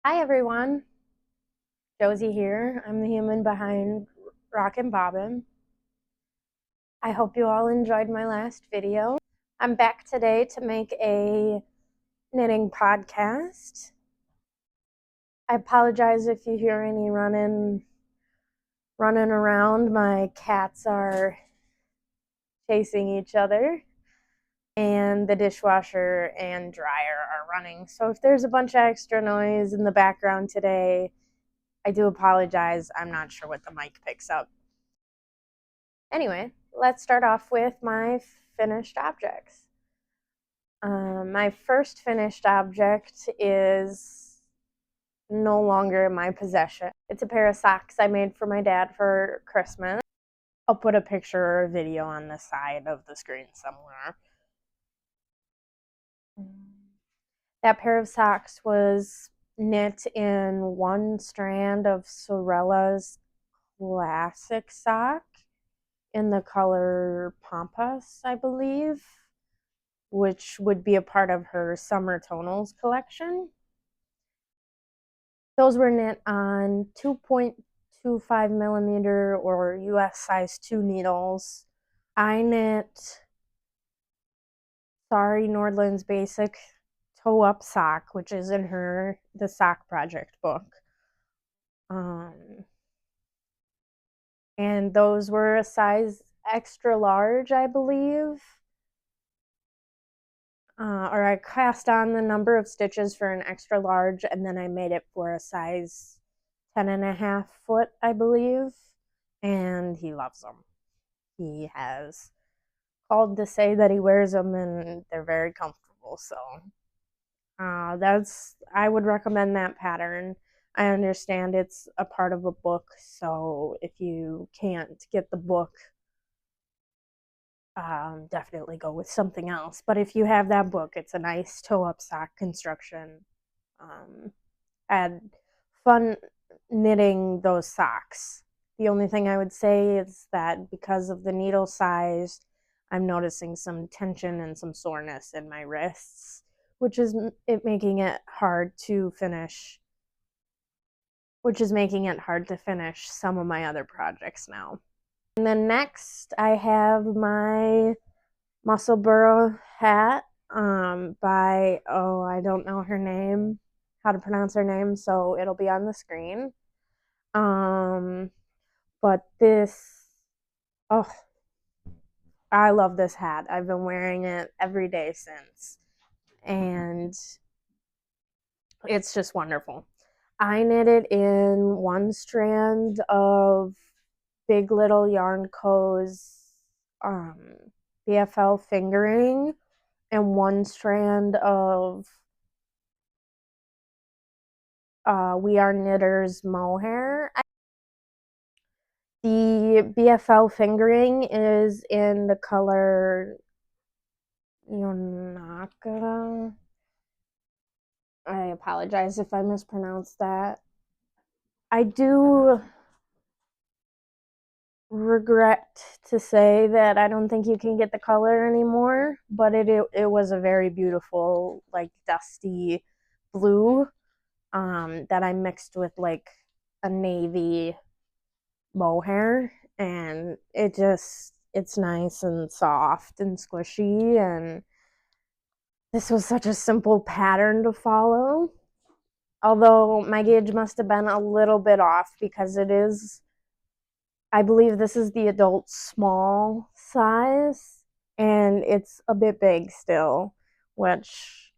Hi everyone, Josie here. I'm the human behind Rockin' Bobbin. I hope you all enjoyed my last video. I'm back today to make a knitting podcast. I apologize if you hear any running around. My cats are chasing each other and the dishwasher and dryer are running. So if there's a bunch of extra noise in the background today, I do apologize. I'm not sure what the mic picks up. Anyway, let's start off with my finished objects. My first finished object is no longer in my possession. It's a pair of socks I made for my dad for Christmas. I'll put a picture or a video on the side of the screen somewhere. That pair of socks was knit in one strand of Sewrella's classic sock in the color Pampas, I believe, which would be a part of her summer tonals collection. Those were knit on 2.25 millimeter or US size 2 needles. I knit Sorry Nordland's basic toe up sock, which is in the sock project book. And those were a size extra large, I believe. Or I cast on the number of stitches for an extra large, and then I made it for a size 10.5 foot, I believe. And he loves them. He has called to say that he wears them and they're very comfortable. So I would recommend that pattern. I understand it's a part of a book, so if you can't get the book, definitely go with something else. But if you have that book, it's a nice toe-up sock construction. Had fun knitting those socks. The only thing I would say is that because of the needle size, I'm noticing some tension and some soreness in my wrists, which is making it hard to finish some of my other projects now. And then next, I have my Musselburgh hat by, I don't know how to pronounce her name, so it'll be on the screen. But I love this hat. I've been wearing it every day since, and it's just wonderful. I knit it in one strand of Big Little Yarn Co.'s BFL Fingering and one strand of We Are Knitters Mohair. The BFL Fingering is in the color Yonaka. I apologize if I mispronounced that. I do regret to say that I don't think you can get the color anymore, but it was a very beautiful, like, dusty blue that I mixed with like a navy mohair, and it's nice and soft and squishy, and this was such a simple pattern to follow. Although my gauge must have been a little bit off because I believe this is the adult small size, and it's a bit big still, which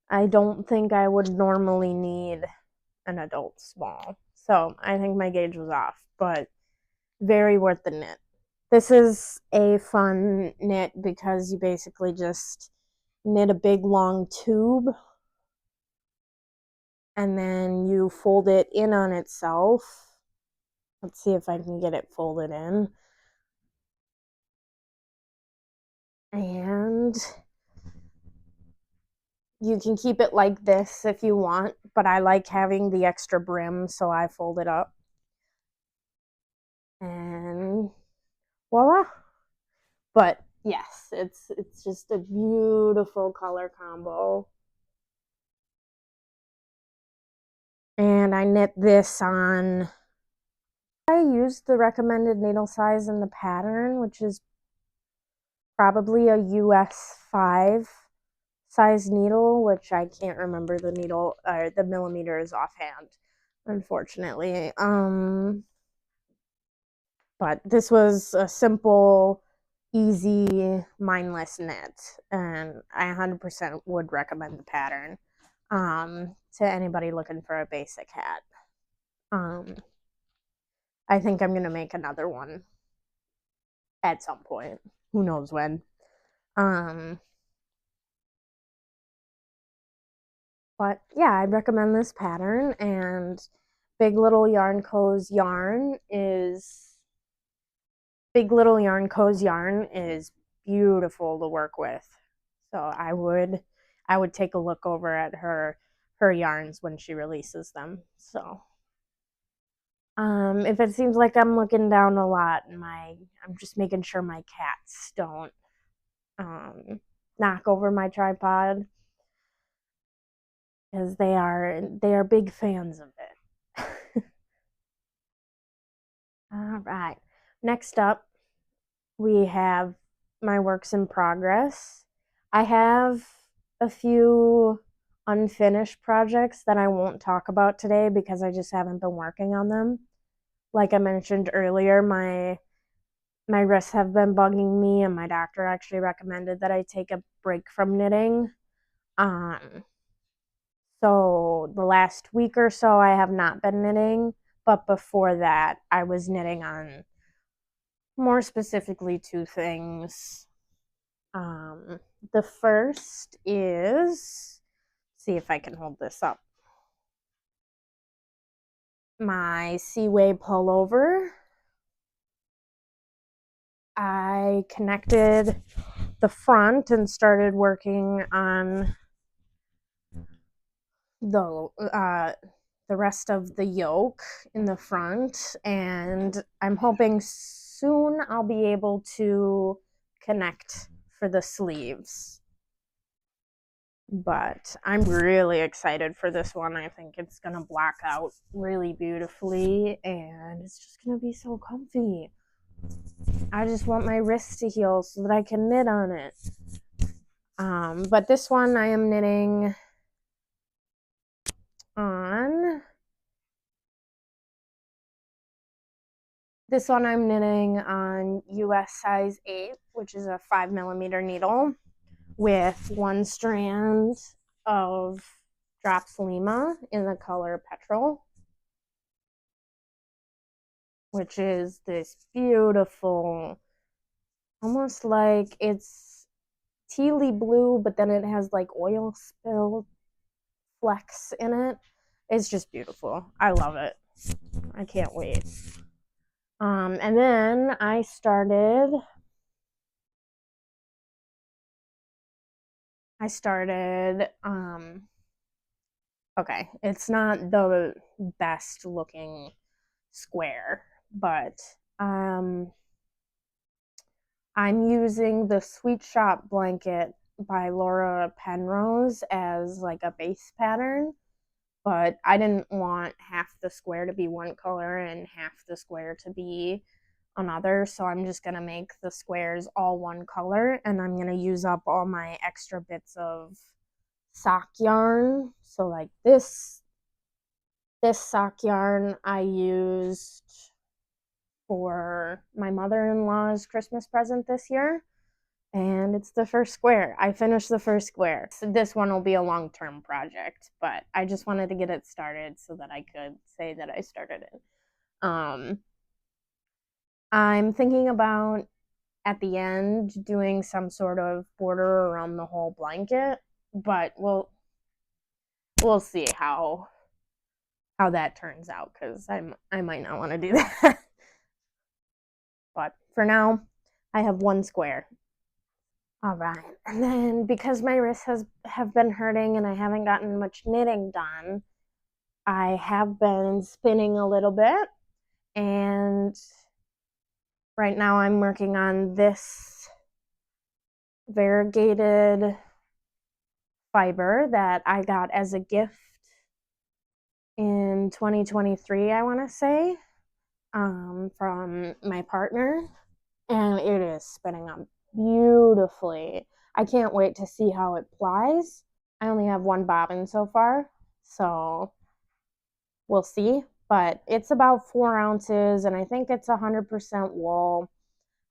I don't think I would normally need an adult small. So I think my gauge was off, but very worth the knit. This is a fun knit because you basically just knit a big long tube and then you fold it in on itself. Let's see if I can get it folded in. And you can keep it like this if you want, but I like having the extra brim, so I fold it up. And voila. But yes, it's just a beautiful color combo. And I knit this on, I used the recommended needle size in the pattern, which is probably a US 5 size needle, which I can't remember the needle or the millimeters offhand, unfortunately. But this was a simple, easy, mindless knit, and I 100% would recommend the pattern to anybody looking for a basic hat. I think I'm gonna make another one at some point. Who knows when? But yeah, I'd recommend this pattern. And Big Little Yarn Co's yarn is beautiful to work with. So I would take a look over at her yarns when she releases them. So if it seems like I'm looking down a lot, I'm just making sure my cats don't knock over my tripod, because they are big fans of it. All right. Next up, we have my works in progress. I have a few unfinished projects that I won't talk about today because I just haven't been working on them. Like I mentioned earlier, my wrists have been bugging me, and my doctor actually recommended that I take a break from knitting. So the last week or so I have not been knitting, but before that I was knitting on more specifically two things. The first is, see if I can hold this up, my Seaway pullover. I connected the front and started working on the rest of the yoke in the front, and I'm hoping soon I'll be able to connect for the sleeves. But I'm really excited for this one. I think it's gonna block out really beautifully, and it's just gonna be so comfy. I just want my wrist to heal so that I can knit on it. But this one I am knitting on. This one I'm knitting on US size 8, which is a 5mm needle, with one strand of Drops Lima in the color Petrol, which is this beautiful, almost like it's tealy blue, but then it has like oil spill flecks in it. It's just beautiful. I love it. I can't wait. And then I started okay, it's not the best looking square, but I'm using the Sweetshop blanket by Laura Penrose as like a base pattern, but I didn't want half the square to be one color and half the square to be another, so I'm just gonna make the squares all one color, and I'm gonna use up all my extra bits of sock yarn. So like this sock yarn I used for my mother-in-law's Christmas present this year, and it's the first square. I finished the first square. So this one will be a long-term project, but I just wanted to get it started so that I could say that I started it. I'm thinking about at the end doing some sort of border around the whole blanket, but we'll see how that turns out, because I might not want to do that. But for now, I have one square. All right, and then because my wrists have been hurting and I haven't gotten much knitting done, I have been spinning a little bit, and right now I'm working on this variegated fiber that I got as a gift in 2023, I want to say, from my partner, and it is spinning up beautifully. I can't wait to see how it plies. I only have one bobbin so far, so we'll see. But it's about 4 ounces, and I think it's 100% wool.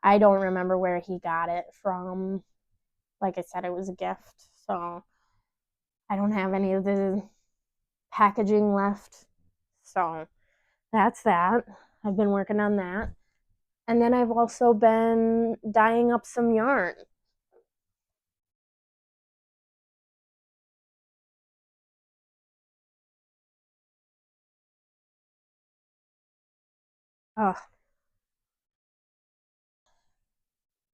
I don't remember where he got it from. Like I said, it was a gift, so I don't have any of the packaging left. So that's that. I've been working on that. And then I've also been dyeing up some yarn. Oh,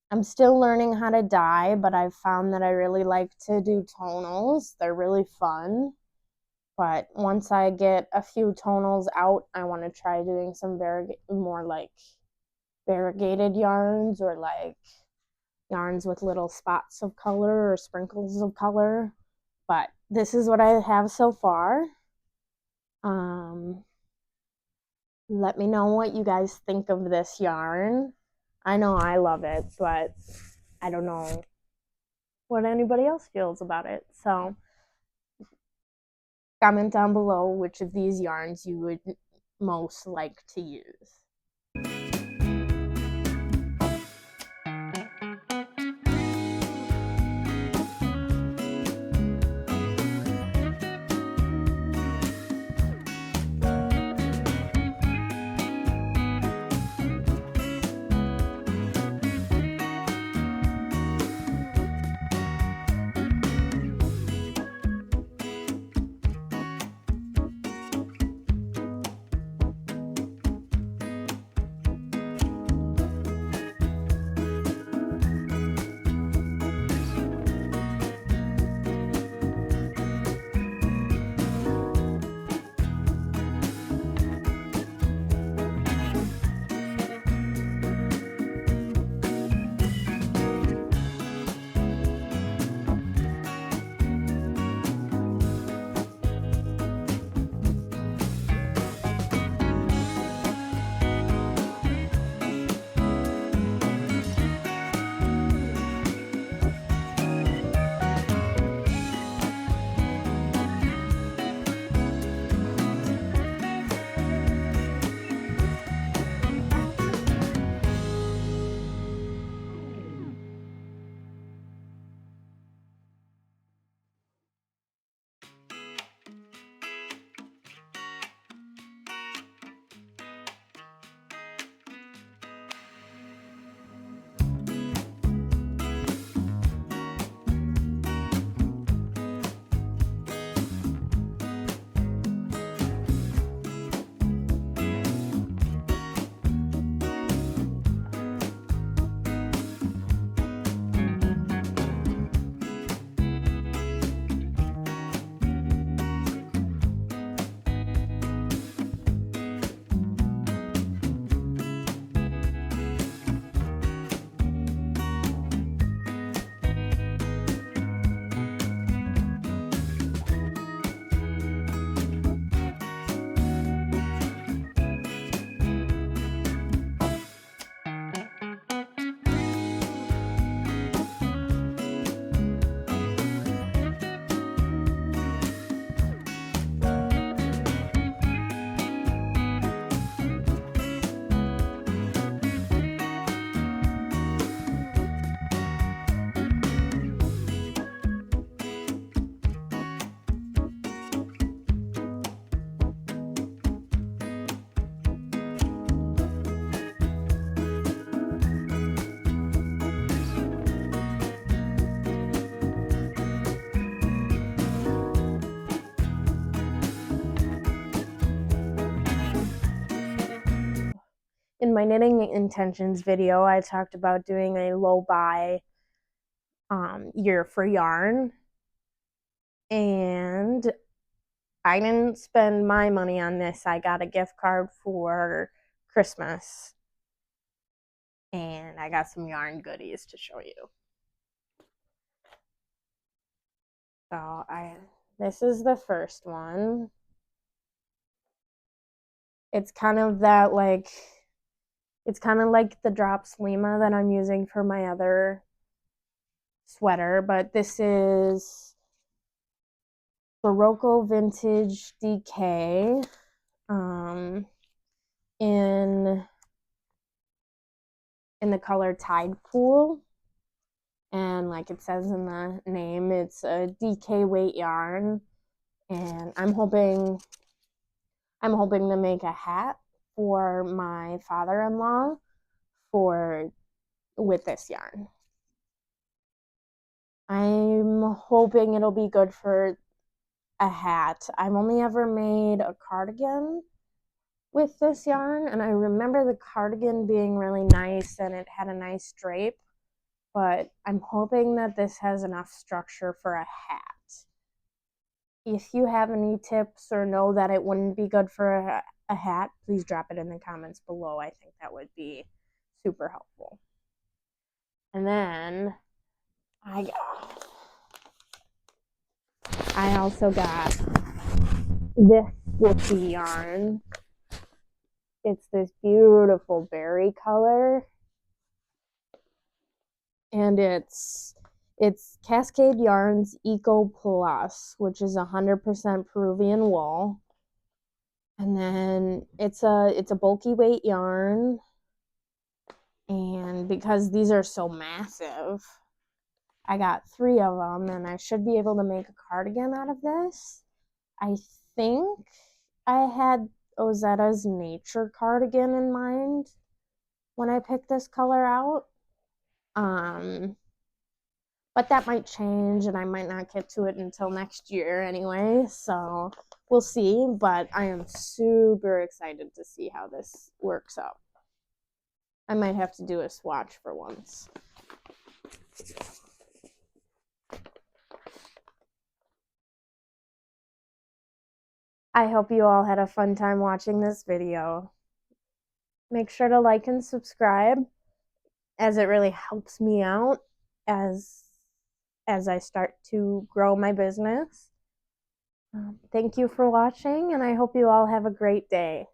I'm still learning how to dye, but I've found that I really like to do tonals. They're really fun. But once I get a few tonals out, I want to try doing some more like variegated yarns, or like yarns with little spots of color or sprinkles of color. But this is what I have so far. Um, Let me know what you guys think of this yarn. I know I love it, but I don't know what anybody else feels about it. So comment down below which of these yarns you would most like to use. In my knitting intentions video, I talked about doing a low buy year for yarn, and I didn't spend my money on this. I got a gift card for Christmas, and I got some yarn goodies to show you. So this is the first one. It's kind of that like, it's kind of like the Drops Lima that I'm using for my other sweater, but this is Berroco Vintage DK in the color Tide Pool. And like it says in the name, it's a DK weight yarn. And I'm hoping to make a hat for my father-in-law with this yarn. I'm hoping it'll be good for a hat. I've only ever made a cardigan with this yarn, and I remember the cardigan being really nice and it had a nice drape, but I'm hoping that this has enough structure for a hat. If you have any tips or know that it wouldn't be good for a hat, please drop it in the comments below. I think that would be super helpful. And then I also got this swoopy yarn. It's this beautiful berry color, and it's Cascade Yarns Eco Plus, which is 100% Peruvian wool. And then it's a bulky weight yarn, and because these are so massive, I got 3 of them, and I should be able to make a cardigan out of this. I think I had Ozetta's Nature cardigan in mind when I picked this color out. But that might change, and I might not get to it until next year anyway, so we'll see. But I am super excited to see how this works out. I might have to do a swatch for once. I hope you all had a fun time watching this video. Make sure to like and subscribe, as it really helps me out as I start to grow my business. Thank you for watching, and I hope you all have a great day.